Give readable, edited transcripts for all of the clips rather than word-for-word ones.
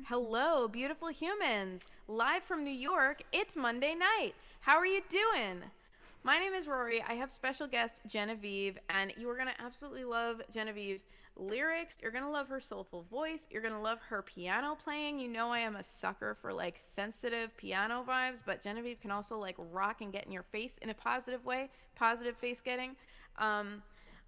Hello, beautiful humans. Live from New York, it's Monday night. How are you doing? My name is Rorie. I have special guest Genevieve, and you are going to absolutely love Genevieve's lyrics. You're going to love her soulful voice. You're going to love her piano playing. You know I am a sucker for like sensitive piano vibes, but Genevieve can also like rock and get in your face in a positive way, positive face getting.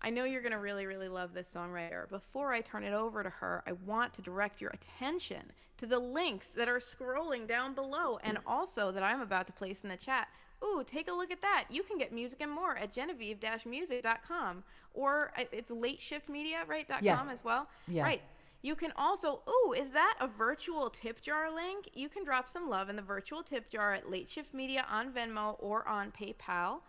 I know you're going to really, really love this songwriter. Before I turn it over to her, I want to direct your attention to the links that are scrolling down below and also that I'm about to place in the chat. Ooh, take a look at that. You can get music and more at genevieve-music.com, or it's lateshiftmedia, right, .com as well? Yeah. Right. You can also, ooh, is that a virtual tip jar link? You can drop some love in the virtual tip jar at Late Shift Media on Venmo or on PayPal.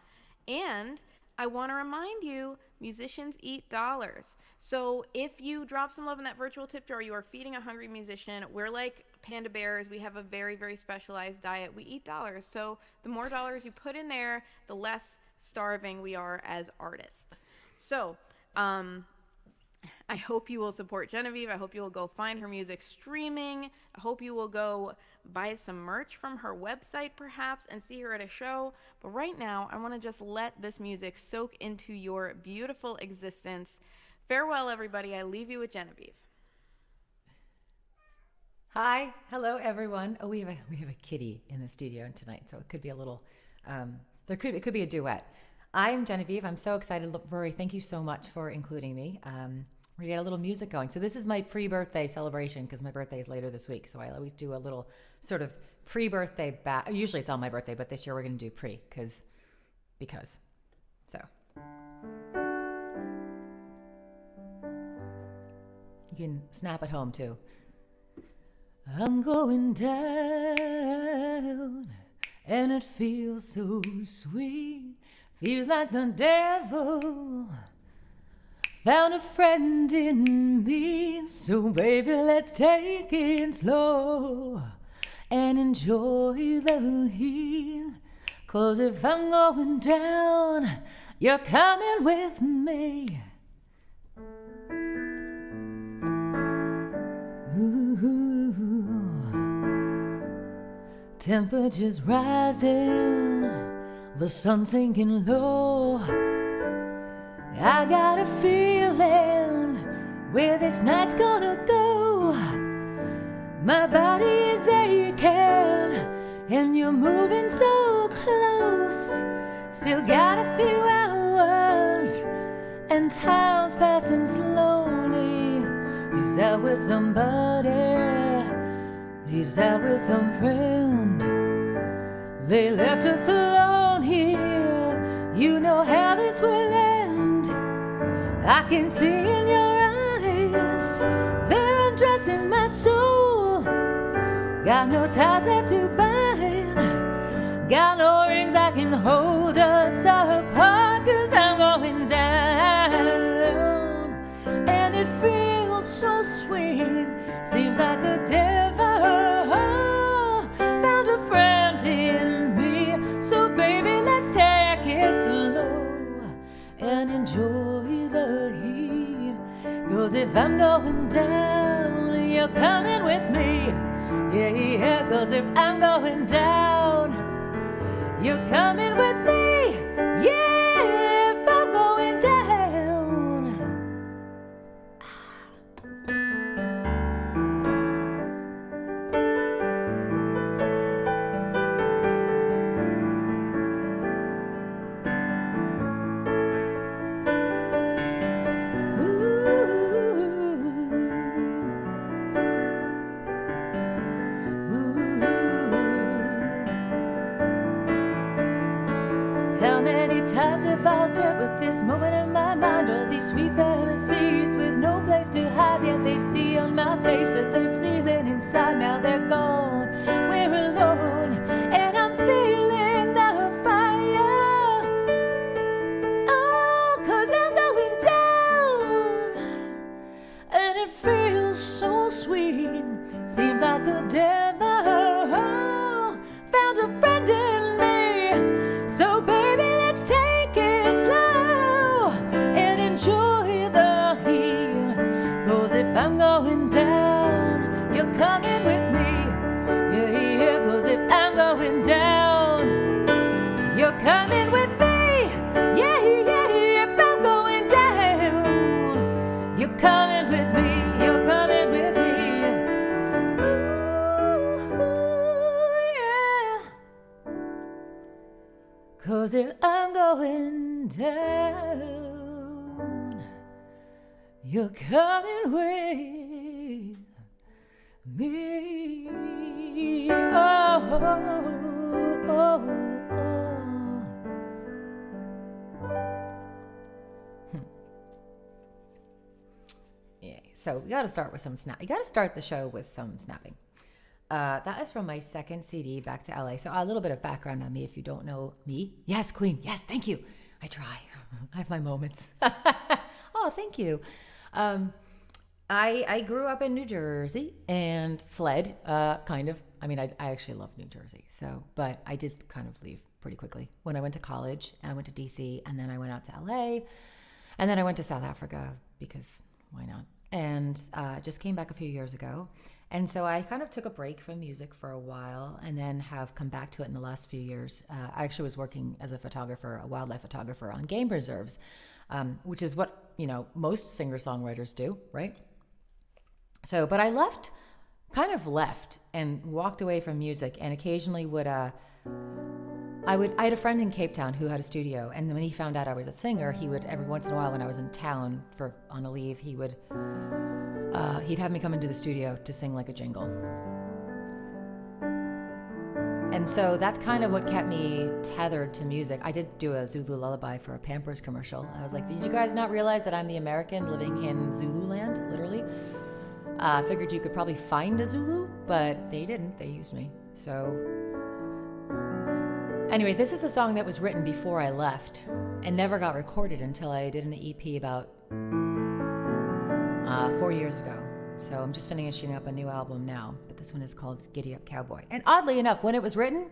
And I want to remind you, musicians eat dollars. So if you drop some love in that virtual tip jar, you are feeding a hungry musician. We're like panda bears. We have a very, very specialized diet. We eat dollars. So the more dollars you put in there, the less starving we are as artists. So I hope you will support Genevieve. I hope you will go find her music streaming. I hope you will go buy some merch from her website perhaps and see her at a show. But right now, I want to just let this music soak into your beautiful existence. Farewell, everybody. I leave you with Genevieve. Hi, hello everyone. Oh, we have a kitty in the studio tonight, so it could be a little. It could be a duet. I'm Genevieve. I'm so excited. Rorie, thank you so much for including me. We're gonna get a little music going. So this is my pre-birthday celebration because my birthday is later this week. So I always do a little sort of pre-birthday usually it's on my birthday, but this year we're gonna do pre because. So you can snap at home too. I'm going down and it feels so sweet. Feels like the devil found a friend in me. So baby, let's take it slow and enjoy the heat. 'Cause if I'm going down, you're coming with me. Ooh. Temperatures rising, the sun sinking low. I got a feeling where this night's gonna go. My body is aching and you're moving so close. Still got a few hours and time's passing slowly. He's out with somebody, he's out with some friend. They left us alone here. You know how this will end. I can see in your eyes they're undressing my soul. Got no ties left to bind, got no rings that can hold us apart. 'Cause I'm going down and it feels so sweet. Seems like the devil found a friend in me. So baby, let's take it slow and enjoy the heat. 'Cause if I'm going down, you're coming with me. Yeah, yeah, 'cause if I'm going down, you're coming with me. Yeah, if I'm going down. How many times have I threat with this moment in my mind? All these sweet fantasies with no place to hide. Yet they see on my face that they're seething inside. Now they're gone, we're alone, and I'm feeling the fire. Oh, 'cause I'm going down and it feels so sweet. Seems like the devil found a friend in me. So baby, let's take it slow and enjoy the heat. 'Cause if I'm going down, you're coming with me. Yeah, yeah, 'cause if I'm going down, you're coming with me. Yeah, yeah, if I'm going down, you're coming with me. You're coming with me. Ooh, yeah. 'Cause if I'm going down, you're coming with me. Oh, oh, oh, oh. Yeah, so we got to start with some snap. You got to start the show with some snapping. That is from my second CD, Back to LA. So a little bit of background on me if you don't know me. Yes, Queen. Yes, thank you. I try. I have my moments. Oh, thank you. I grew up in New Jersey and fled, kind of. I mean, I actually love New Jersey. So, but I did kind of leave pretty quickly. When I went to college, I went to DC, and then I went out to LA, and then I went to South Africa because why not? And just came back a few years ago. And so I kind of took a break from music for a while and then have come back to it in the last few years. I actually was working as a photographer, a wildlife photographer on game preserves, which is what, most singer-songwriters do, right? So, but I kind of left and walked away from music and occasionally I had a friend in Cape Town who had a studio, and when he found out I was a singer, he would every once in a while when I was in town on a leave, he'd have me come into the studio to sing like a jingle. And so that's kind of what kept me tethered to music. I did do a Zulu lullaby for a Pampers commercial. I was like, did you guys not realize that I'm the American living in Zululand, literally? I figured you could probably find a Zulu, but they didn't. They used me. So anyway, this is a song that was written before I left and never got recorded until I did an EP about 4 years ago. So I'm just finishing up a new album now, but this one is called Giddy Up Cowboy. And oddly enough, when it was written,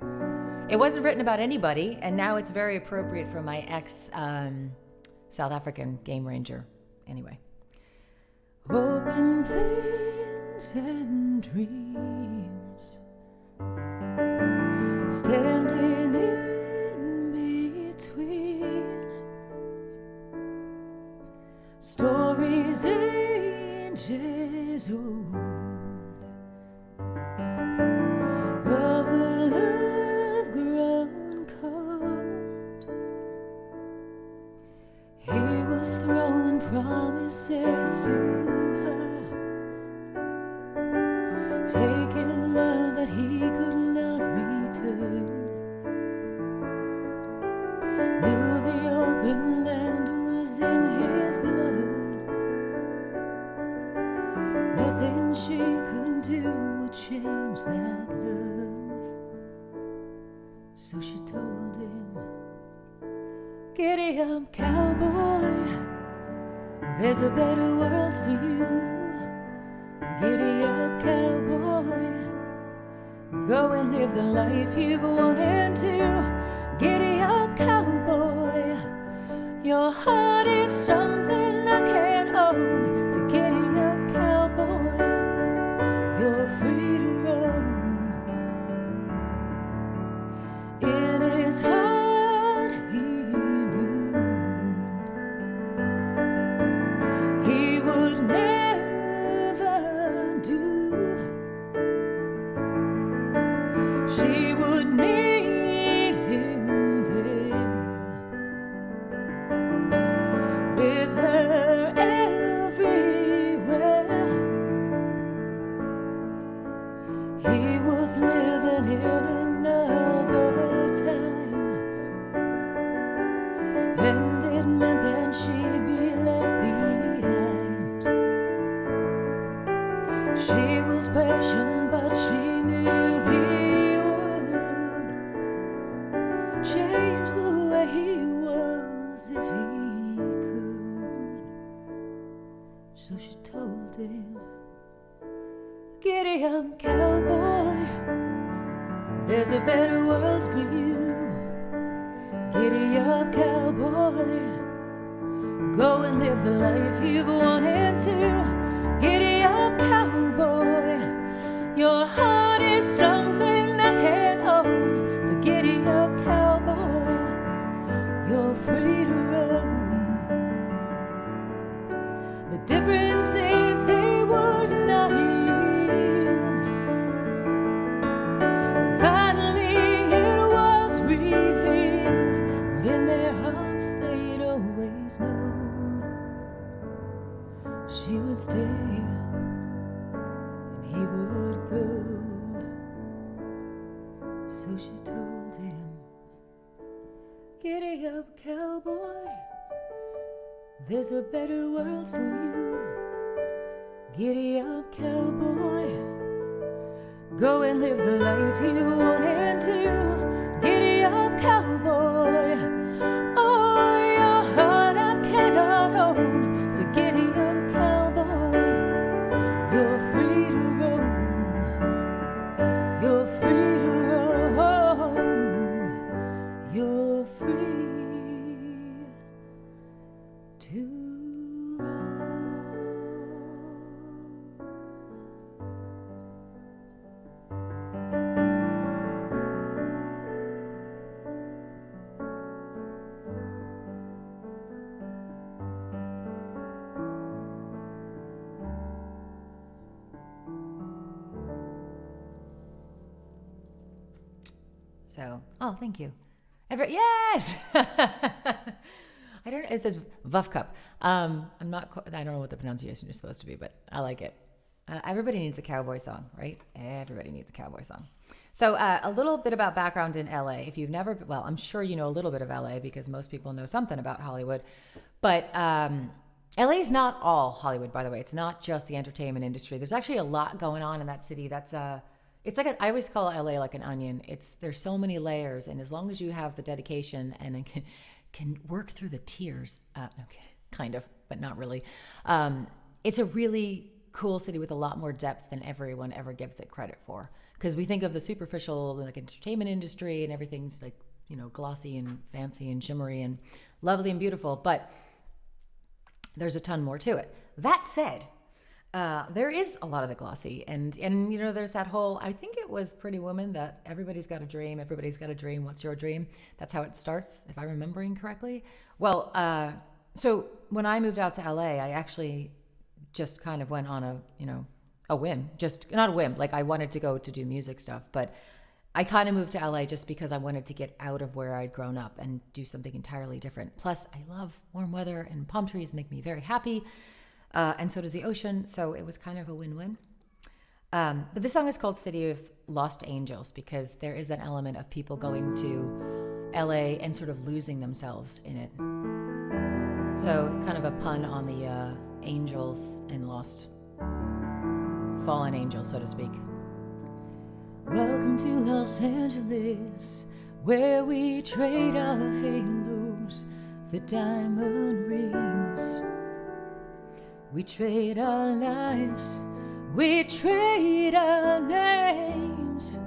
it wasn't written about anybody, and now it's very appropriate for my ex South African game ranger. Anyway. Open plains and dreams, standing in between, stories ages old of a love grown cold. He was throwing promises to her, taking love that he could not return. Knew the open land was in his blood. Nothing she could do would change that love. So she told him, giddy up, cowboy, there's a better world for you. Giddy up, cowboy, go and live the life you've wanted to. Giddy up, cowboy, your heart is something I can't own. So giddy up, cowboy, you're free to roam. In his heart he knew he would never do. She would meet him there with her everywhere. He was living in another time, and it meant that she'd be left behind. She was patient, but she knew he would change the way he was if he could. So she told him, giddy up, cowboy, there's a better world for you. Giddy up, cowboy, go and live the life you've wanted to. Giddy up, cowboy, differences they would not yield. Finally it was revealed what in their hearts they'd always known. She would stay and he would go. So she told him, "Giddy up, cowboy, there's a better world for you. Giddy up, cowboy, go and live the life you wanted to. Giddy up, cowboy, oh, your heart I cannot own. So giddy up, cowboy, you're free to roam. You're free to roam. You're free to roam." So, oh, thank you. Yes! I don't know. It says Vuff Cup. I don't know what the pronunciation is supposed to be, but I like it. Everybody needs a cowboy song, right? Everybody needs a cowboy song. So a little bit about background in LA. If you've never, well, I'm sure you know a little bit of LA because most people know something about Hollywood. But LA is not all Hollywood, by the way. It's not just the entertainment industry. There's actually a lot going on in that city. It's like I always call LA like an onion. There's so many layers, and as long as you have the dedication and can work through the tears, okay, kind of, but not really. It's a really cool city with a lot more depth than everyone ever gives it credit for. Because we think of the superficial, like entertainment industry, and everything's like, you know, glossy and fancy and shimmery and lovely and beautiful, but there's a ton more to it. That said, there is a lot of the glossy, and you know, there's that whole, I think it was Pretty Woman, that everybody's got a dream, what's your dream? That's how it starts, if I'm remembering correctly. Well, so when I moved out to LA, I actually just kind of went on a whim, just not a whim, like I wanted to go to do music stuff, but I kind of moved to LA just because I wanted to get out of where I'd grown up and do something entirely different. Plus, I love warm weather, and palm trees make me very happy. And so does the ocean, so it was kind of a win-win. But this song is called City of Lost Angels because there is that element of people going to LA and sort of losing themselves in it. So kind of a pun on the angels and lost, fallen angels, so to speak. Welcome to Los Angeles, where we trade our halos for diamond rings. We trade our lives, we trade our names,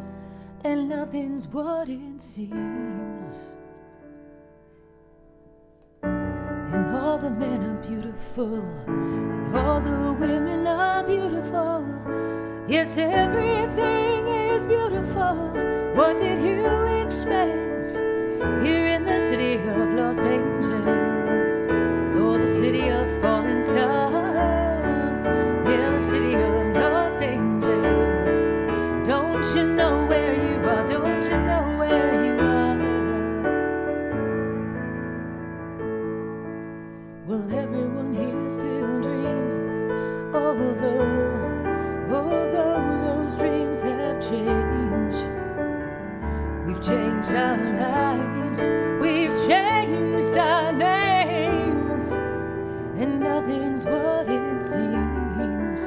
and nothing's what it seems. And all the men are beautiful, and all the women are beautiful. Yes, everything is beautiful. What did you expect? Here in the city of Lost Angels, or the city of fallen stars, yeah, the city of lost angels. Don't you know where you are? Don't you know where you are? Well, everyone here still dreams, although those dreams have changed. We've changed our lives, we've changed our names, and nothing's what it seems.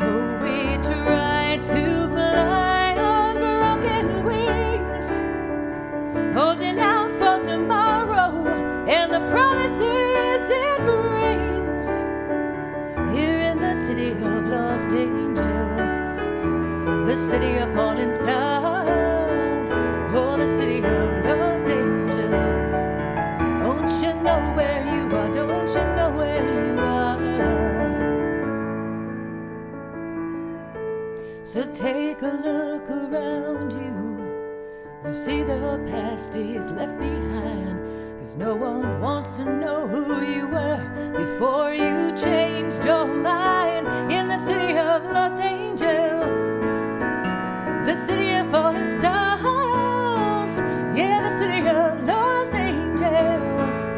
Oh, we try to fly on broken wings, holding out for tomorrow and the promises it brings. Here in the city of lost angels, the city of fallen stars, oh, the city of lost angels. Don't you know where you are? Don't you know where you are? So take a look around you. You see the past is left behind, 'cause no one wants to know who you were before you changed your mind. In the city of lost angels, the city of fallen stars, yeah, the city of lost angels.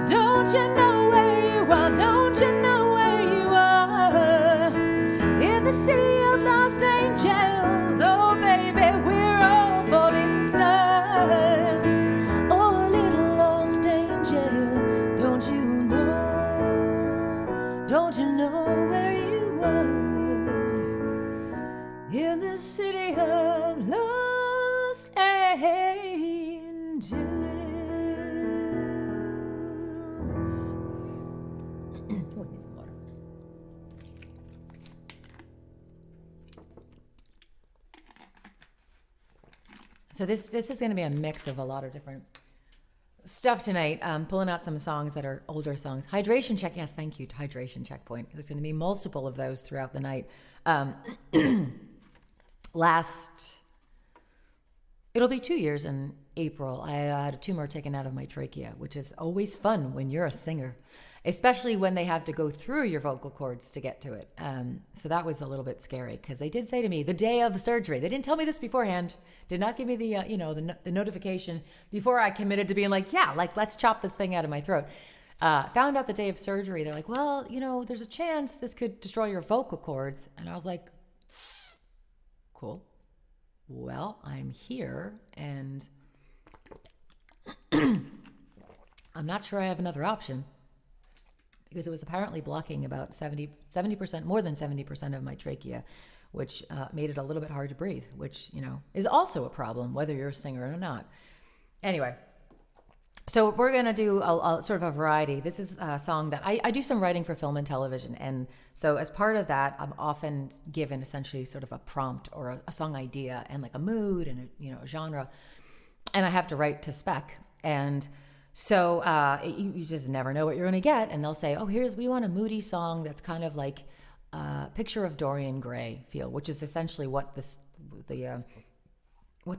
Don't you know where you are? Don't you know where you are? In the city of lost angels, oh baby, we're all falling stars. Oh, little lost angel, don't you know? Don't you know where you are? In the city of lost angels. Oh, it needs some water. So this is going to be a mix of a lot of different stuff tonight. Pulling out some songs that are older songs. Hydration check. Yes, thank you. Hydration checkpoint. There's going to be multiple of those throughout the night. It'll be 2 years in April. I had a tumor taken out of my trachea, which is always fun when you're a singer, especially when they have to go through your vocal cords to get to it. So that was a little bit scary because they did say to me the day of the surgery, they didn't tell me this beforehand, did not give me the notification before I committed to being like, yeah, like let's chop this thing out of my throat. Found out the day of surgery. They're like, well, there's a chance this could destroy your vocal cords. And I was like, cool. Well, I'm here and I'm not sure I have another option because it was apparently blocking about 70%, more than 70% of my trachea, which made it a little bit hard to breathe, which, is also a problem, whether you're a singer or not. Anyway, so we're going to do a sort of a variety. This is a song that I do some writing for film and television. And so as part of that, I'm often given essentially sort of a prompt or a song idea and like a mood and a genre. And I have to write to spec. And so you just never know what you're going to get. And they'll say, oh, we want a moody song that's kind of like a picture of Dorian Gray feel, which is essentially what the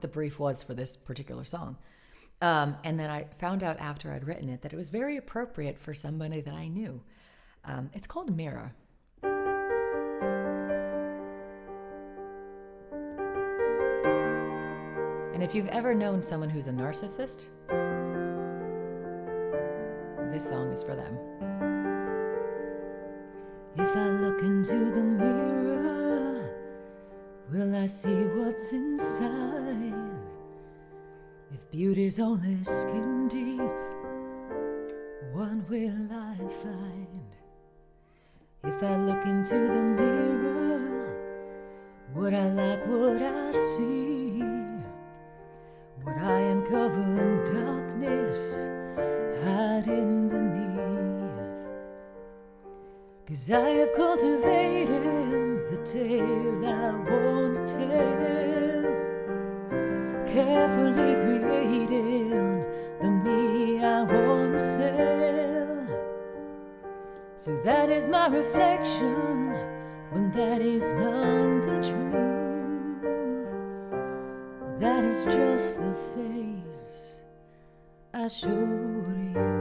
brief was for this particular song. And then I found out after I'd written it that it was very appropriate for somebody that I knew. It's called Mirror. And if you've ever known someone who's a narcissist, this song is for them. If I look into the mirror, will I see what's inside? If beauty's only skin deep, what will I find? If I look into the mirror, would I like what I see? Would I uncover in darkness, hiding beneath? 'Cause I have cultivated the tale I want to tell, carefully creating the me I want to sell. So that is my reflection when that is not the truth. That is just the face I showed you.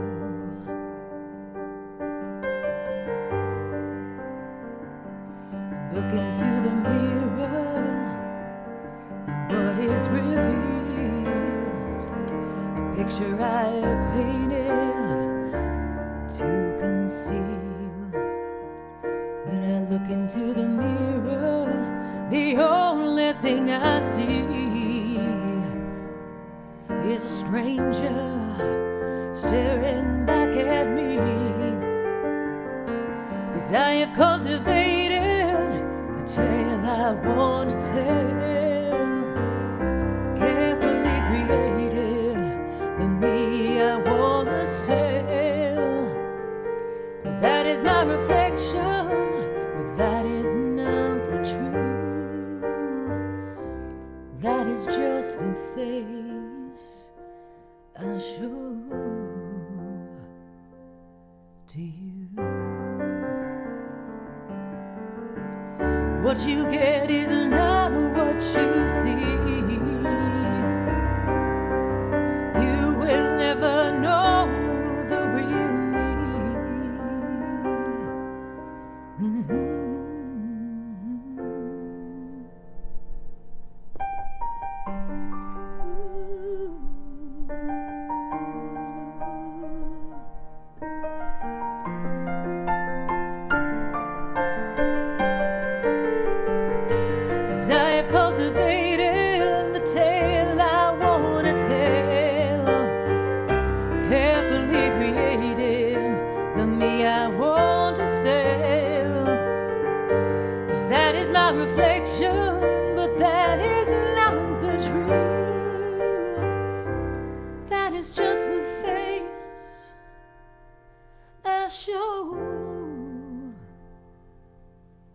Look into the mirror, what is revealed? A picture I've painted to conceal. When I look into the mirror, the only thing I see is a stranger staring back at me. 'Cause I have cultivated the tale I want to tell, carefully created the me I want to sell. That is my reflection, but that is not the truth. That is just the face I show to you. What you get is not what you see. You will never know 'cause that is my reflection, but that is not the truth. That is just the face I show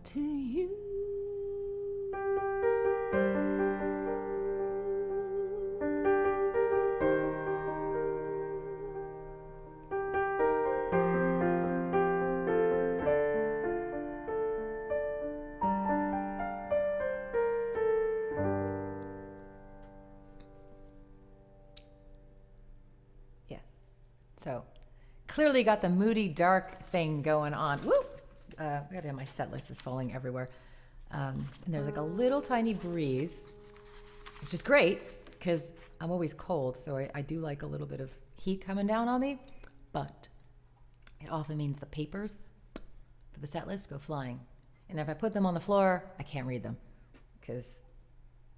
to you. So, clearly got the moody, dark thing going on. Woo! My set list is falling everywhere. And there's like a little tiny breeze, which is great because I'm always cold. So I do like a little bit of heat coming down on me. But it often means the papers for the set list go flying. And if I put them on the floor, I can't read them because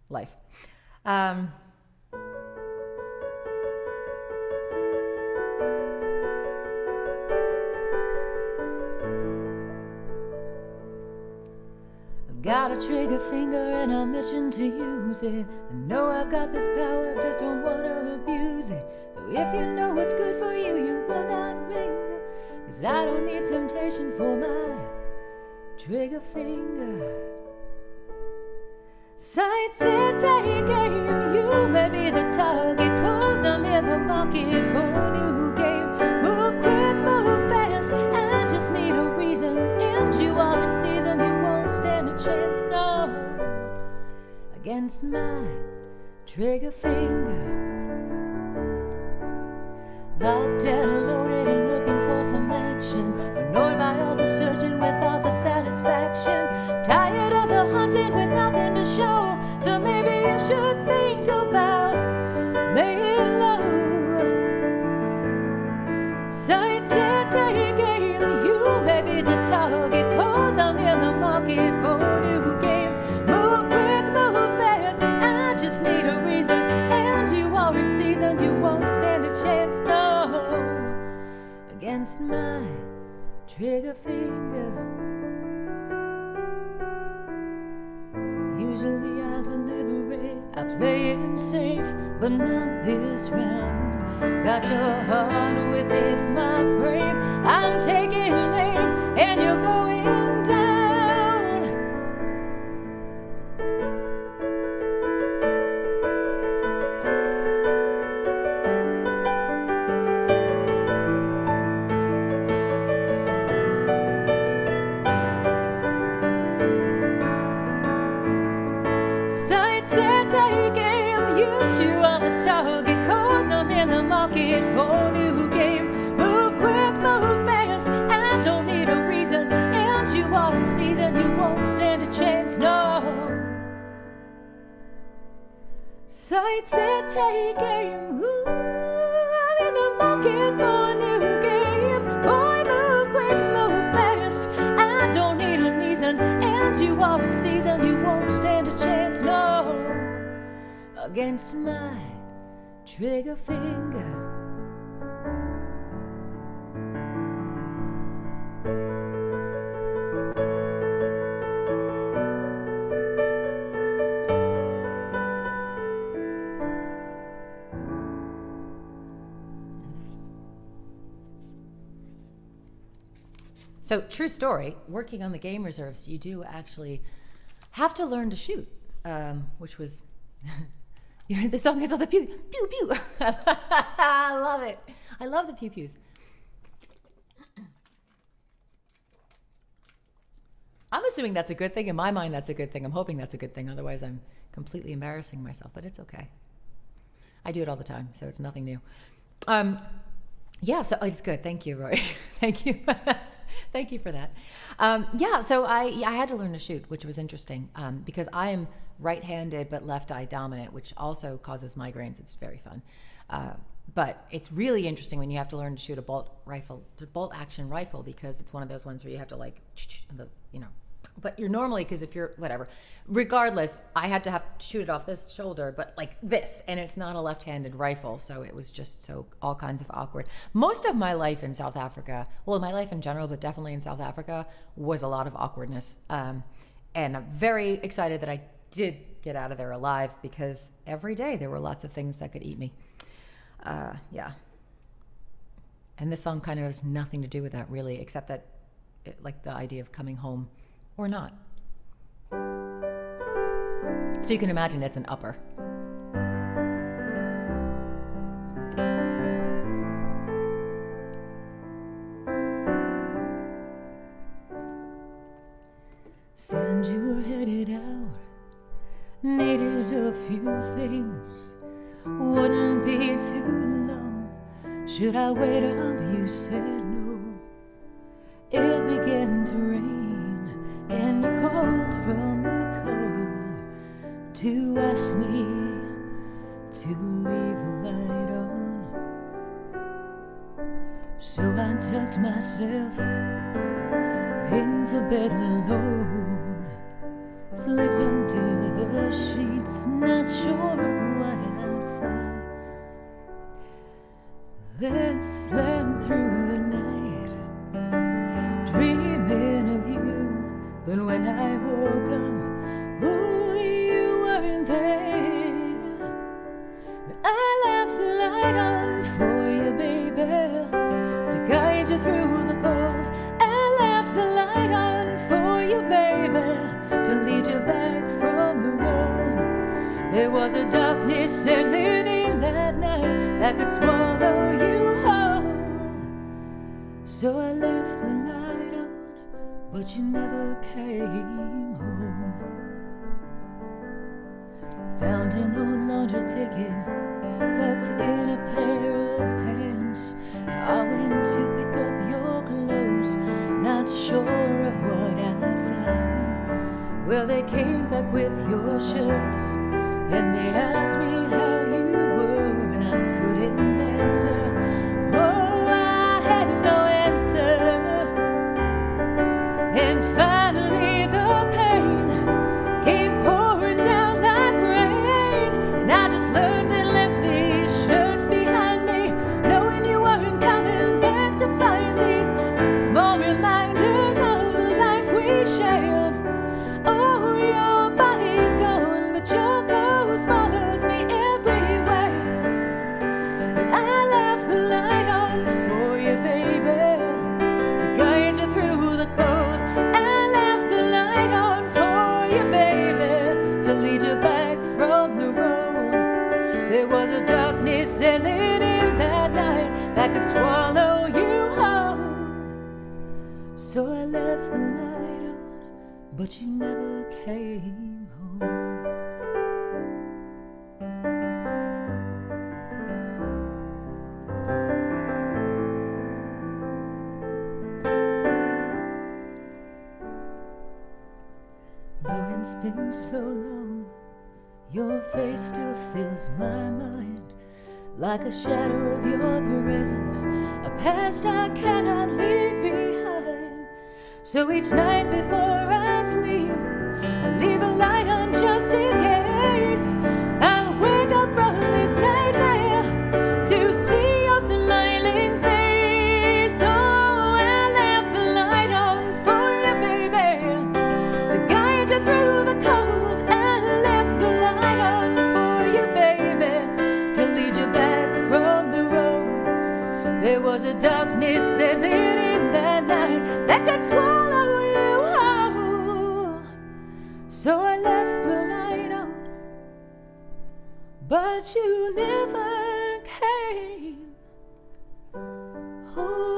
life. Got a trigger finger and I'm itching to use it. I know I've got this power, just don't wanna abuse it. So if you know what's good for you, you will not ring. 'Cause I don't need temptation for my trigger finger. Sight set, take aim, you may be the target, 'cause I'm in the market for a new game. Move quick, move fast, I just need a reason. And you are in season, you won't stand a chance, no, against my trigger finger. Locked and loaded and looking for some action. Annoyed by all the searching without the satisfaction. Tired of the hunting with nothing to show. So maybe you should think about laying low. Sight set, take aim, you may be the target, 'cause I'm in the market for a new game. Move quick, move fast, I just need a reason. And you are in season, you won't stand a chance, no, against my trigger finger. Usually I deliberate, I play it safe, but not this round. Got your heart within my frame. I'm taking aim, and you're going down. Sight set, take aim, you sure are the target, 'cause I'm in the market for a new game. Move quick, move fast, I don't need a reason. And you are in season, you won't stand a chance, no. Sight set, take aim, ooh, I'm in the market for a new game. Boy, move quick, move fast, I don't need a reason. And you are in season, you won't stand a chance, no, against my trigger finger. So, true story, working on the game reserves, you do actually have to learn to shoot, which was, the song is all the pew, pew, pew. I love it. I love the pew, pews. I'm assuming that's a good thing. In my mind, that's a good thing. I'm hoping that's a good thing. Otherwise, I'm completely embarrassing myself, but it's okay. I do it all the time, so it's nothing new. Yeah, so it's good. Thank you, Rory. Thank you. Thank you for that. So I had to learn to shoot, which was interesting because I am right-handed but left eye dominant, which also causes migraines. It's very fun. But it's really interesting when you have to learn to shoot a bolt action rifle, because it's one of those ones where you have to but you're normally, because if you're whatever, regardless, I had to shoot it off this shoulder, but like this, and it's not a left-handed rifle, so it was just so all kinds of awkward. Most of my life in South Africa, well, my life in general, but definitely in South Africa, was a lot of awkwardness. And I'm very excited that I did get out of there alive, because every day there were lots of things that could eat me. Yeah. And this song kind of has nothing to do with that, really, except that, like, the idea of coming home or not. So you can imagine it's an upper. Said you were headed out, needed a few things, wouldn't be too long. Should I wait up? You said no. It began to rain, and you called from the car to ask me to leave the light on. So I tucked myself into bed alone, slipped under the sheets, not sure what I'd find. Then slept through the night, dreaming of you. But when I woke up, ooh, you weren't there. But I left the light on for you, baby, to guide you through the cold. The light on for you, baby, to lead you back from the road. There was a darkness settling in that night that could swallow you whole. So I left the light on, but you never came home. Found an old laundry ticket, tucked in a pair of pants. I went to pick up your clothes, not sure of what I'd find. Well, they came back with your shirts, and they asked me how you were, and I couldn't answer. Oh, I had no answer. And finally the pain came pouring down like rain, and I just learned and left these shirts behind me, knowing you weren't coming back to find these small reminders of the life we shared. Oh, your body's gone, but your ghost follows me everywhere. And I left the light on for you, baby, to guide you through the cold. I left the light on for you, baby, to lead you back from the road. There was a darkness settling in that night that could swallow you whole. So I left the light on, but you never came home. Though it's been so long, your face still fills my mind, like a shadow of your presence, a past I cannot leave behind. So each night before I sleep, I leave a light on just in case I'll wake up from this nightmare to see your smiling face. Oh, I left the light on for you, baby, to guide you through the cold. I left the light on for you, baby, to lead you back from the road. There was a darkness settling in that night that could swallow you whole. So I left the light on, but you never came home.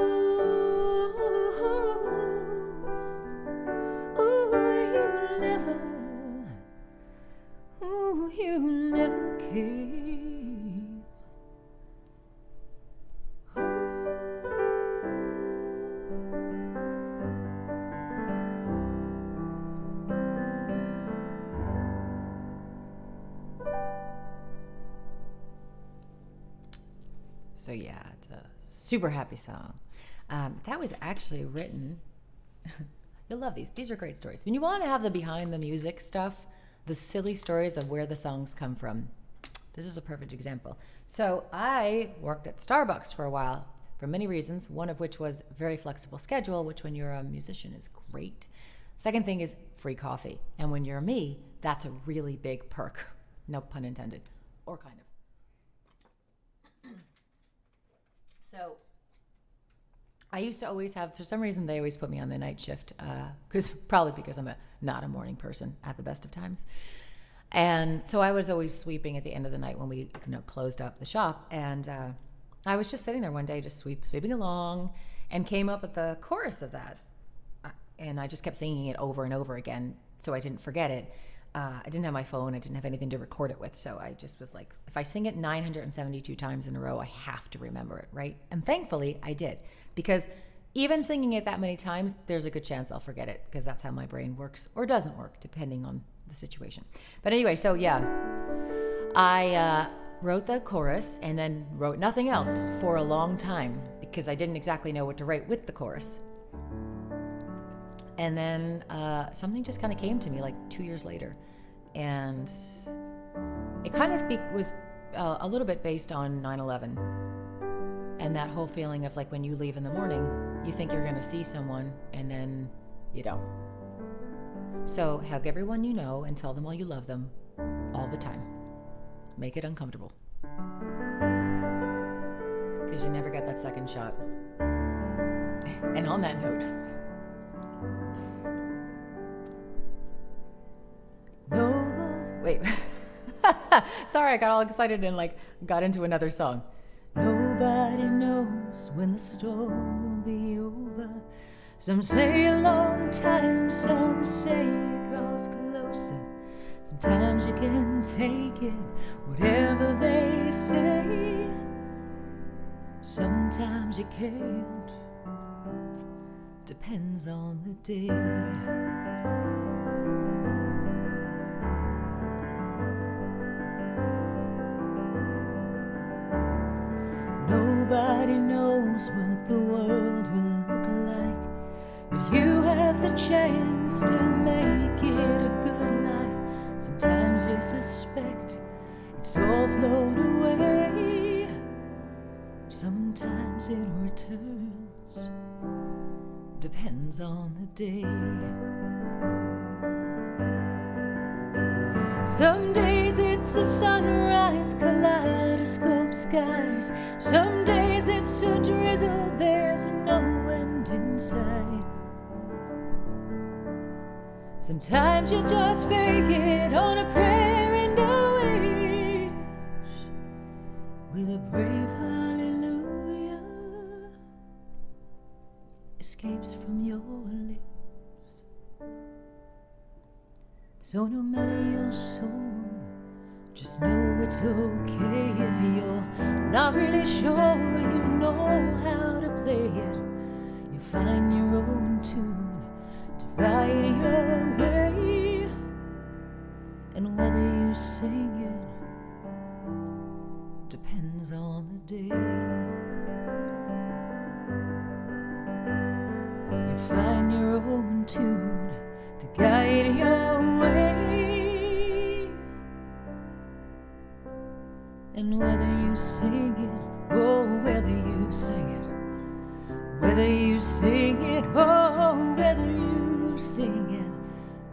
Ooh, you never came home. So yeah, it's a super happy song. That was actually written. You'll love these. These are great stories. When you want to have the behind the music stuff, the silly stories of where the songs come from, this is a perfect example. So I worked at Starbucks for a while for many reasons, one of which was very flexible schedule, which when you're a musician is great. Second thing is free coffee. And when you're me, that's a really big perk. No pun intended, or kind of. So I used to always have, for some reason, they always put me on the night shift, probably because I'm not a morning person at the best of times. And so I was always sweeping at the end of the night when we closed up the shop. And I was just sitting there one day, just sweeping along, and came up with the chorus of that. And I just kept singing it over and over again, so I didn't forget it. I didn't have my phone. I didn't have anything to record it with. So I just was like, if I sing it 972 times in a row, I have to remember it, right? And thankfully, I did. Because even singing it that many times, there's a good chance I'll forget it, because that's how my brain works or doesn't work, depending on the situation. But anyway, so yeah, I wrote the chorus and then wrote nothing else for a long time, because I didn't exactly know what to write with the chorus. And then something just kind of came to me like 2 years later. And it kind of was a little bit based on 9/11. And that whole feeling of like when you leave in the morning, you think you're going to see someone and then you don't. So hug everyone you know and tell them all you love them all the time. Make it uncomfortable. Because you never get that second shot. And on that note, wait. Sorry, I got all excited and got into another song. Nobody knows when the storm will be over. Some say a long time, some say it grows closer. Sometimes you can take it, whatever they say. Sometimes you can't. Depends on the day. Nobody knows what the world will look like, but you have the chance to make it a good life. Sometimes you suspect it's all flown away. Sometimes it returns. Depends on the day. Some days it's a sunrise, kaleidoscope skies. Some days it's a drizzle, there's no end in sight. Sometimes you just fake it on a prayer and a wish, with a brave hallelujah escapes from your lips. So no matter your song, just know it's okay if you're not really sure you know how to play it. You'll find your own tune to ride your way. And whether you sing it depends on the day. You find your own tune to guide your way. And whether you sing it, oh, whether you sing it, whether you sing it, oh, whether you sing it,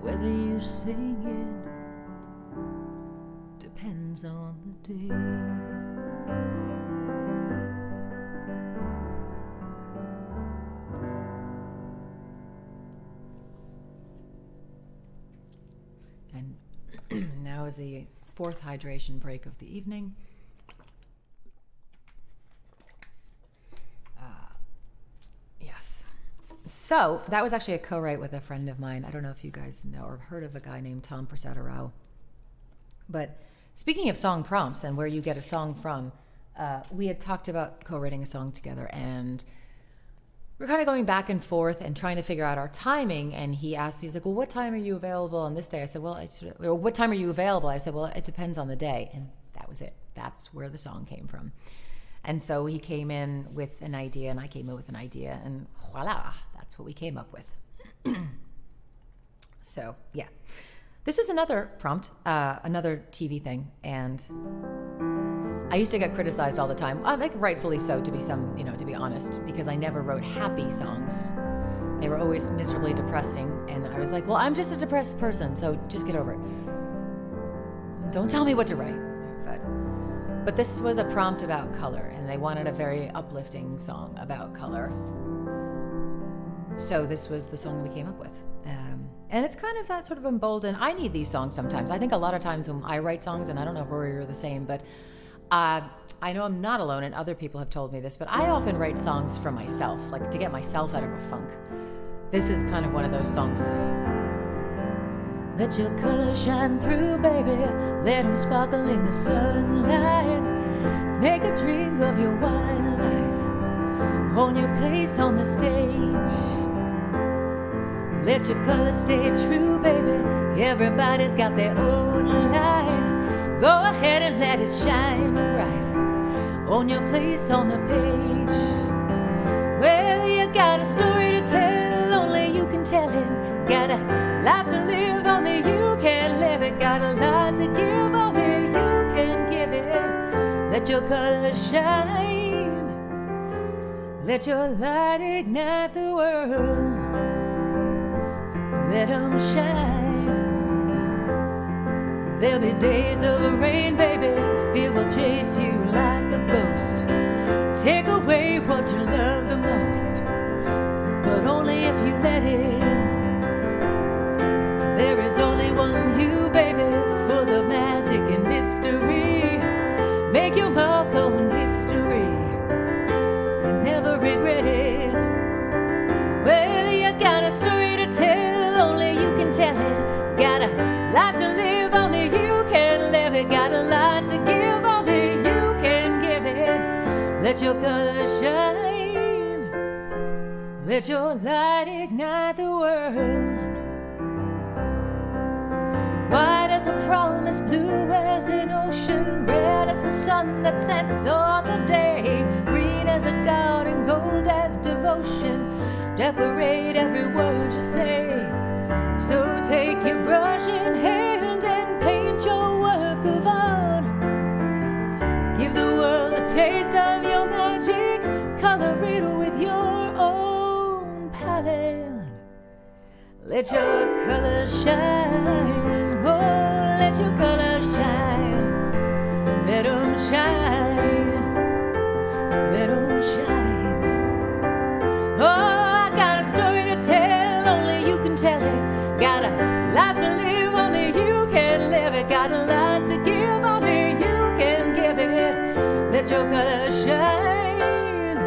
whether you sing it, depends on the day. And now is the fourth hydration break of the evening. Yes. So that was actually a co-write with a friend of mine. I don't know if you guys know or have heard of a guy named Tom Prasada Rao. But speaking of song prompts and where you get a song from, we had talked about co-writing a song together, and we're kind of going back and forth and trying to figure out our timing. And he asked me, he's like, well, what time are you available on this day? I said, well, what time are you available? I said, well, it depends on the day. And that was it. That's where the song came from. And so he came in with an idea and I came in with an idea, and voila, that's what we came up with. So yeah, this was another prompt, another TV thing. And I used to get criticized all the time, like rightfully so, to be honest, because I never wrote happy songs. They were always miserably depressing, and I was like, well, I'm just a depressed person, so just get over it. Don't tell me what to write. But this was a prompt about color, and they wanted a very uplifting song about color. So this was the song we came up with. And it's kind of that sort of emboldened. I need these songs sometimes. I think a lot of times when I write songs, and I don't know if Rory are the same, but I know I'm not alone, and other people have told me this, but I often write songs for myself, like to get myself out of a funk. This is kind of one of those songs. Let your colors shine through, baby. Let them sparkle in the sunlight. Make a drink of your wildlife. Own your place on the stage. Let your colors stay true, baby. Everybody's got their own light. Go ahead and let it shine bright. Own your place on the page. Well, you got a story to tell, only you can tell it. Got a life to live, only you can live it. Got a lot to give, only you can give it. Let your colors shine. Let your light ignite the world. Let them shine. There'll be days of rain, baby. Fear will chase you like a ghost. Take away what you love the most, but only if you let it. There is only one you, baby, full of magic and mystery. Make your mark on history and never regret it. Well, you got a story to tell, only you can tell it. Got a life to live, only you can live it. Got a lot to give, only you can give it. Let your colors shine. Let your light ignite the world. White as a promise, blue as an ocean, red as the sun that sets on the day, green as a garden, gold as devotion. Decorate every word you say. So take your brush in hand and paint your work of art. Give the world a taste of your magic. Color it with your own palette. Let your colors shine. Oh, let your colors shine. Let them shine. Let them shine. Oh, I got a story to tell, only you can tell it. Got a life to live, only you can live it. Got a lot to give, only you can give it. Let your colors shine.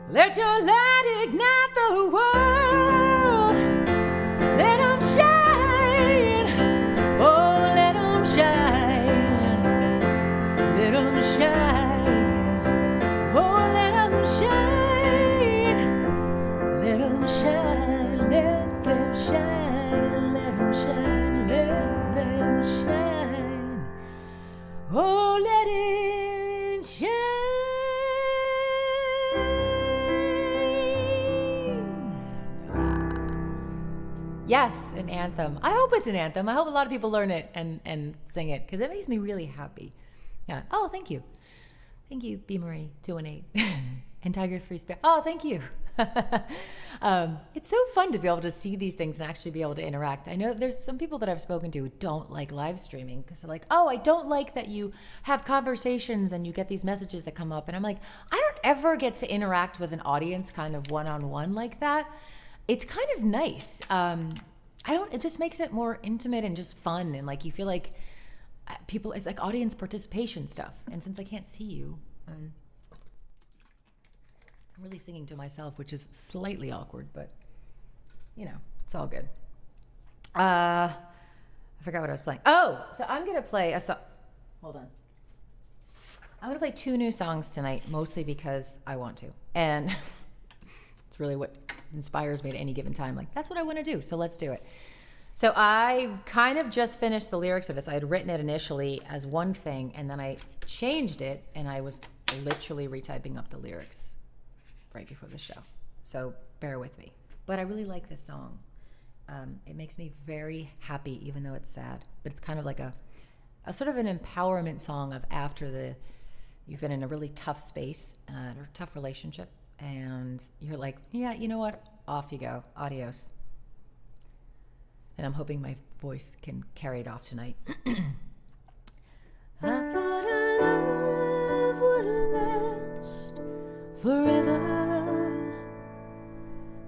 Let your light ignite the world. Let them shine. Oh, let them shine. Let them shine. Oh, let them shine. Let them shine. Let them shine. Let them shine. Let them shine. Oh, let it shine. Yes, an anthem. I hope it's an anthem. I hope a lot of people learn it and sing it, because it makes me really happy. Yeah. Oh, thank you. Thank you, B. Marie 218 and Tiger Free Spirit. Oh, thank you. It's so fun to be able to see these things and actually be able to interact. I know there's some people that I've spoken to who don't like live streaming because they're like, oh, I don't like that you have conversations and you get these messages that come up. And I'm like, I don't ever get to interact with an audience kind of one-on-one like that. It's kind of nice. It just makes it more intimate and just fun. And like, you feel like people, it's like audience participation stuff. And since I can't see you, I'm really singing to myself, which is slightly awkward, but you know, it's all good. I forgot what I was playing. Oh, so I'm going to play a song. Hold on. I'm going to play 2 new songs tonight, mostly because I want to. And it's really what inspires me at any given time. Like, that's what I want to do. So let's do it. So I kind of just finished the lyrics of this. I had written it initially as one thing, and then I changed it, and I was literally retyping up the lyrics right before the show. So bear with me. But I really like this song. It makes me very happy, even though it's sad. But it's kind of like a sort of an empowerment song of after you've been in a really tough space or tough relationship. and you're like, yeah, you know what? Off you go. Adios. And I'm hoping my voice can carry it off tonight. I thought our love would last forever.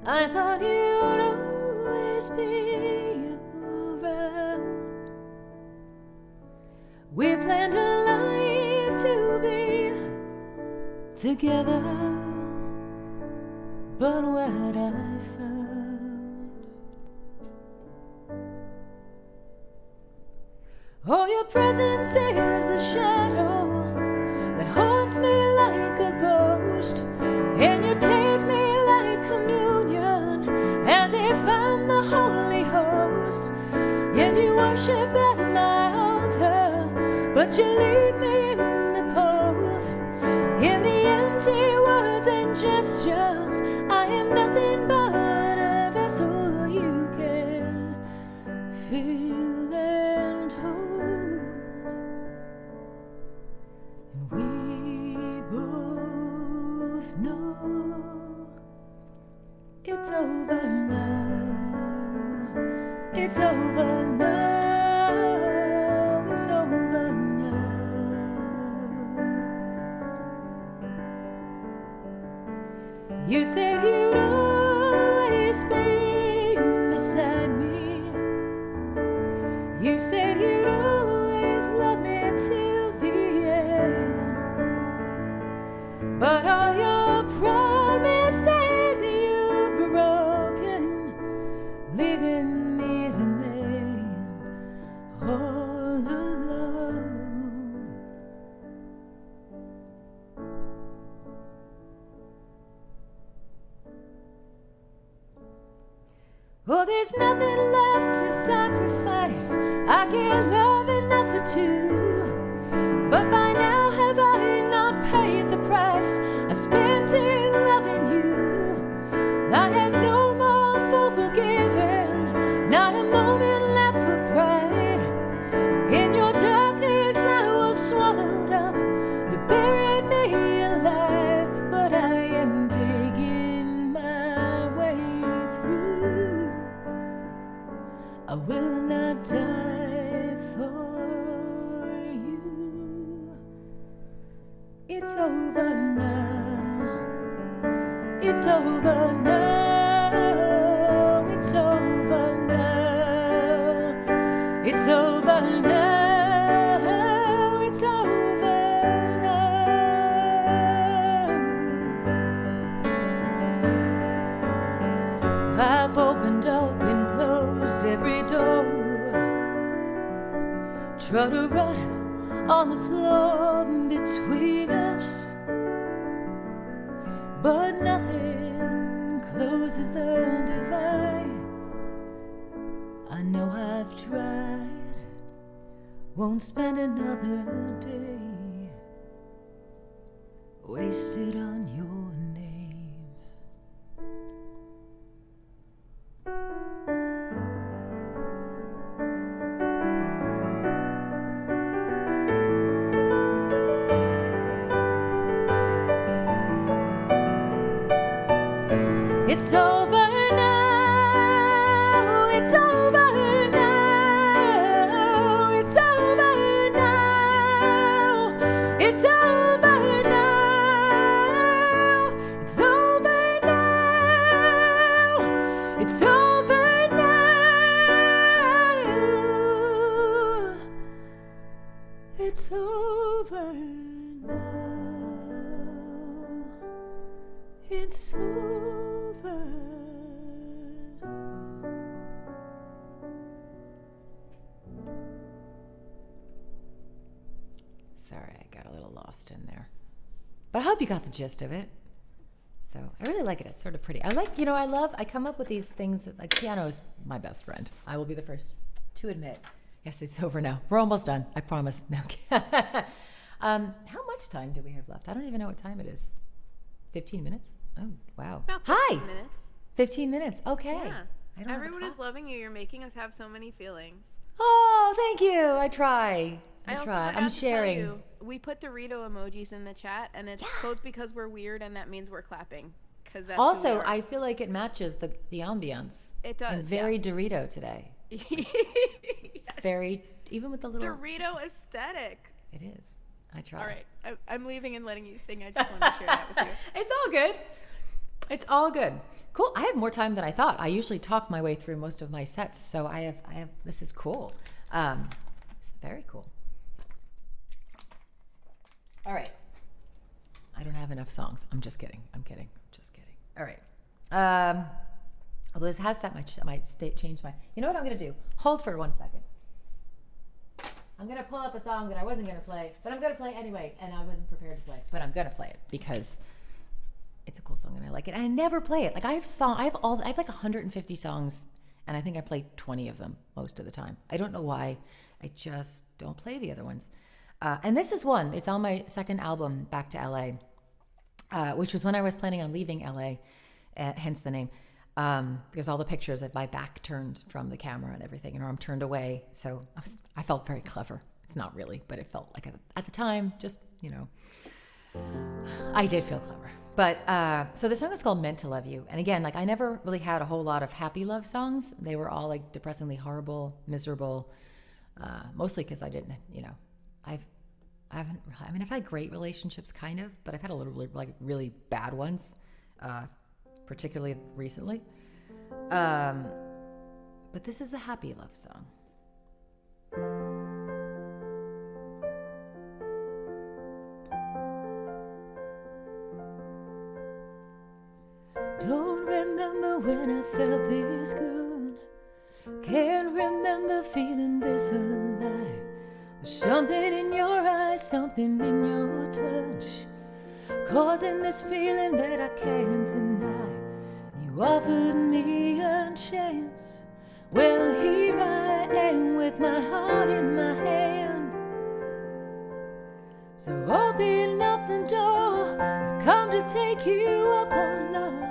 I thought you'd always be around. We planned a life to be together, but what I found, oh, your presence is a shadow that haunts me like a ghost, and you take me like communion as if I'm the Holy Host, and you worship at my altar, but you leave me in the cold, in the empty words and gestures. I am nothing but a vessel you can fill and hold, and we both know it's over now. It's over now. It's over now. You said you'd always be beside me. You said you'd always love me till the end. But all your promises you've broken, leaving me to remain all alone. Oh, there's nothing left to sacrifice. I can't love enough for two. But by now have I not paid the price I spent in loving you? I have no more for forgiving, not a moment left for pride. In your darkness I was swallowed up. You buried me alive, but I am digging my way through. I will not die for you. It's over now. It's over now. It's over now. It's over now. It's over now. I've opened up and closed every door. Tried to run on the floor between us, but nothing closes the divide. I know I've tried, won't spend another day wasted on your name. It's over now. It's over now. It's over now. It's over now. It's over now. It's over now. It's over now. It's over. Sorry, I got a little lost in there. But I hope you got the gist of it. So I really like it. It's sort of pretty. I like, I come up with these things that, like, piano is my best friend. I will be the first to admit. Yes, it's over now. We're almost done. I promise. No. How much time do we have left? I don't even know what time it is. 15 minutes? Oh, wow. About 15 minutes. 15 minutes. Okay. Yeah. I don't Everyone have a is loving you. You're making us have so many feelings. Oh, thank you. I try. I also I'm forgot to tell sharing. you, we put Dorito emojis in the chat, and it's both because we're weird and that means we're clapping. Because that's who we Also, are. I feel like it matches the ambience. It does. And very Dorito today. Yes. Very, even with the little Dorito aesthetic. It is. I try. All right, I'm leaving and letting you sing. I just want to share that with you. It's all good. It's all good. Cool. I have more time than I thought. I usually talk my way through most of my sets, so I have. This is cool. It's very cool. All right. I don't have enough songs. I'm just kidding. Just kidding. All right. Although this has set my state, changed my. You know what I'm gonna do? Hold for 1 second. I'm gonna pull up a song that I wasn't gonna play, but I'm gonna play anyway, and I wasn't prepared to play, but I'm gonna play it because it's a cool song and I like it. And I never play it. Like I have like 150 songs, and I think I play 20 of them most of the time. I don't know why. I just don't play the other ones. And this is one. It's on my second album, Back to LA, which was when I was planning on leaving LA, hence the name. Because all the pictures of my back turned from the camera and everything, and I'm turned away. So I felt very clever. It's not really, but it felt like at the time, just, I did feel clever. But so the song is called Meant to Love You. And again, like I never really had a whole lot of happy love songs. They were all like depressingly horrible, miserable, mostly because I didn't, I've had great relationships kind of, but I've had a little really bad ones. Particularly recently. But this is a happy love song. Don't remember when I felt this good. Can't remember feeling this alive. There's something in your eyes, something in your touch, causing this feeling that I can't deny. You offered me a chance. Well, here I am with my heart in my hand. So open up the door. I've come to take you up on love.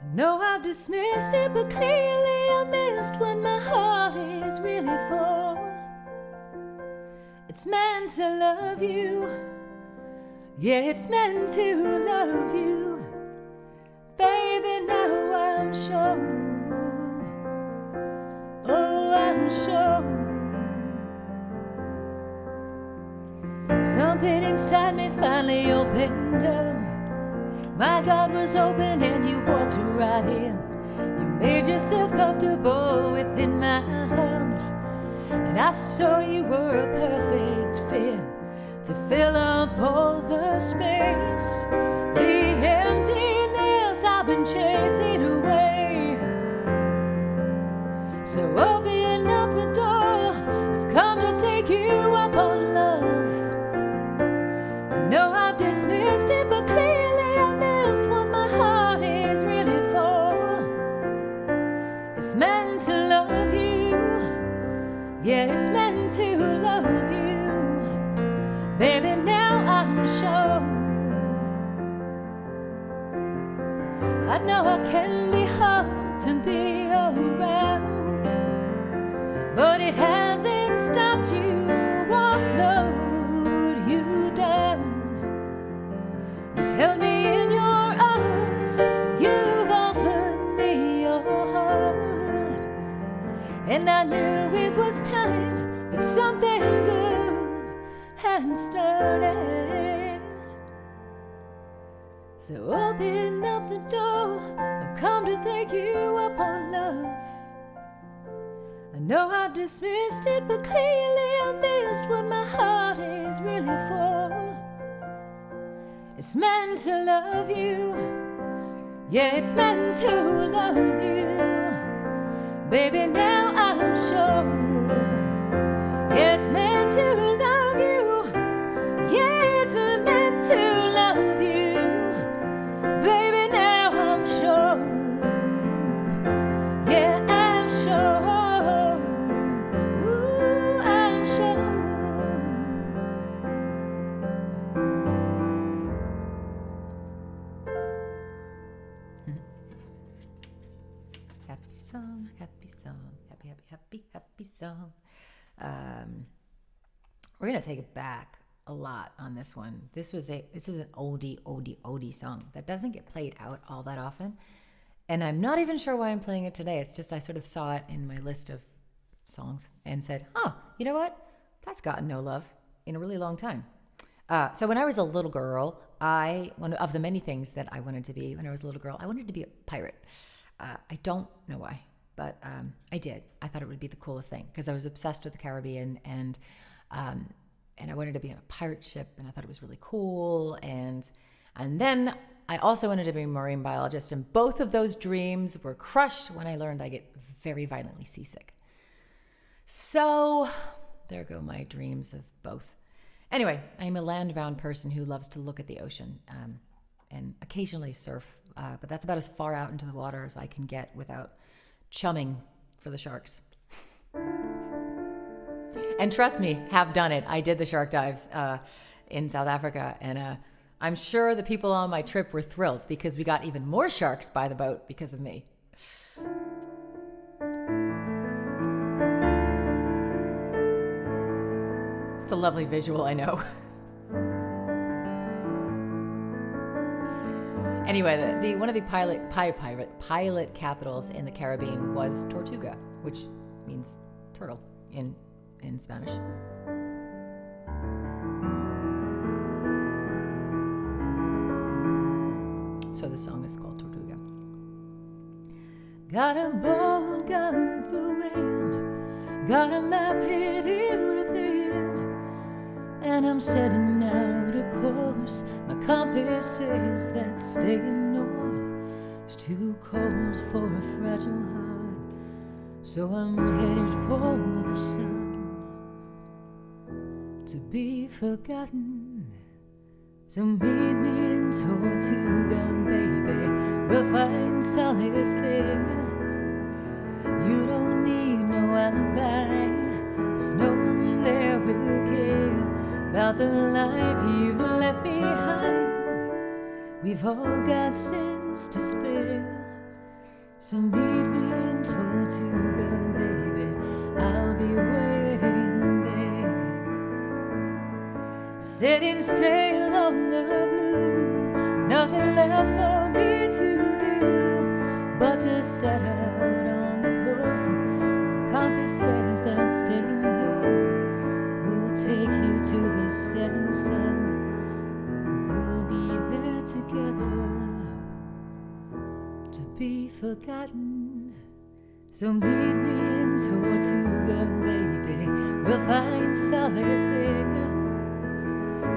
I know I've dismissed it, but clearly I missed what my heart is really for. It's meant to love you. Yeah, it's meant to love you. Baby, now I'm sure. Oh, I'm sure. Something inside me finally opened up. My God was open and you walked right in. You made yourself comfortable within my heart, and I saw you were a perfect fit to fill up all the space, the emptiness I've been chasing away. So open up the door. I've come to take you up on love. I know I've dismissed it, but clearly I missed what my heart is really for. It's meant to love you. Yeah, it's meant to love you. Baby, now I'm sure. I know I can be hard to be around, but it hasn't stopped you or slowed you down. You've held me in your arms, you've offered me your heart, and I knew it was time that something good had started. So open up the door. I've come to take you up on love. I know I've dismissed it, but clearly I missed what my heart is really for. It's meant to love you. Yeah, it's meant to love you. Baby, now I'm sure. Yeah, it's meant to love you. Yeah, it's meant to love you. Baby, now I'm sure. Yeah, I'm sure. Ooh, I'm sure. Happy song. happy song. Happy, happy, happy, happy song. We're gonna take it back a lot on this one. This is an oldie song that doesn't get played out all that often. And I'm not even sure why I'm playing it today. It's just I sort of saw it in my list of songs and said, you know what? That's gotten no love in a really long time. So when I was a little girl, one of the many things that I wanted to be when I was a little girl, I wanted to be a pirate. I don't know why, but I did. I thought it would be the coolest thing because I was obsessed with the Caribbean, and I wanted to be on a pirate ship, and I thought it was really cool. And then I also wanted to be a marine biologist, and both of those dreams were crushed when I learned I get very violently seasick. So there go my dreams of both. Anyway, I'm a land-bound person who loves to look at the ocean and occasionally surf, but that's about as far out into the water as I can get without chumming for the sharks. And trust me, have done it. I did the shark dives in South Africa, and I'm sure the people on my trip were thrilled because we got even more sharks by the boat because of me. It's a lovely visual, I know. Anyway, one of the pilot capitals in the Caribbean was Tortuga, which means turtle in Spanish. So the song is called Tortuga. Got a boat gun for wind, got a map hidden within, and I'm setting out a course. My compass says that staying north is too cold for a fragile heart, so I'm headed for the sun, to be forgotten. So meet me in Tortuga, baby, we'll find solace there. You don't need no alibi, 'cause no one there will care about the life you've left behind. We've all got sins to spare. So meet me in Tortuga, baby, I'll be waiting there. Setting sail on the blue, nothing left for me to do but to set out on the course. Compass says that staying north will take you to the setting sun. We'll be there together, to be forgotten. So meet me in Tortuga, baby, we'll find solace there.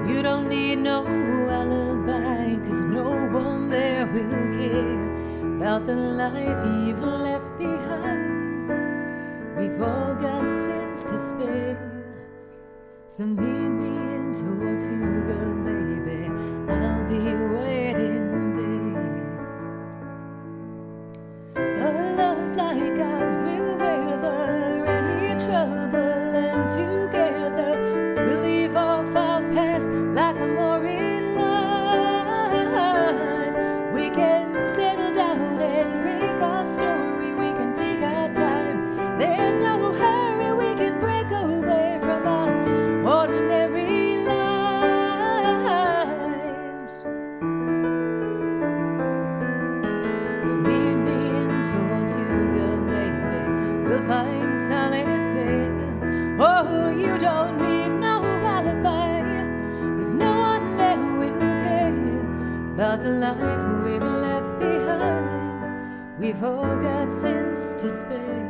You don't need no alibi, 'cause no one there will care about the life you've left behind. We've all got sins to spare. So meet me in Tortuga, baby, I'll be waiting there. A love like ours will weather any trouble, and together we'll leave off our past like a mooring line. We can settle down and rake our story, we can take our time. There's no hurry, we can break away from our ordinary lives. So meet me in Tortuga, baby, we'll find solace there. Oh, you don't need no alibi, 'cause no one there will care about the life we've left behind. We've all got sins to spare.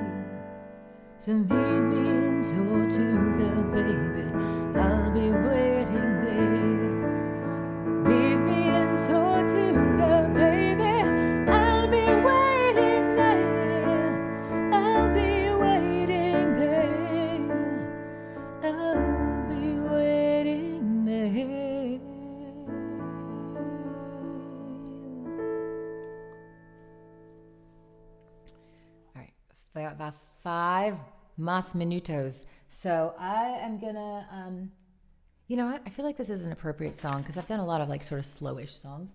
So meet me in Tortuga, baby, I'll be waiting there. Meet me in Tortuga, baby, I'll be waiting there. I'll be waiting there. I'll be waiting there. All right, about 5 más minutos. So I am gonna, you know what? I feel like this is an appropriate song because I've done a lot of like sort of slowish songs.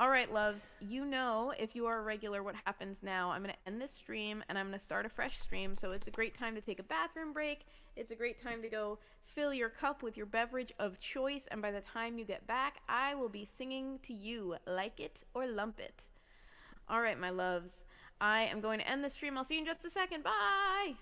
All right, loves, you know, if you are a regular, what happens now. I'm going to end this stream and I'm going to start a fresh stream. So it's a great time to take a bathroom break. It's a great time to go fill your cup with your beverage of choice. And by the time you get back, I will be singing to you, Like It or Lump It. All right, my loves, I am going to end the stream. I'll see you in just a second. Bye.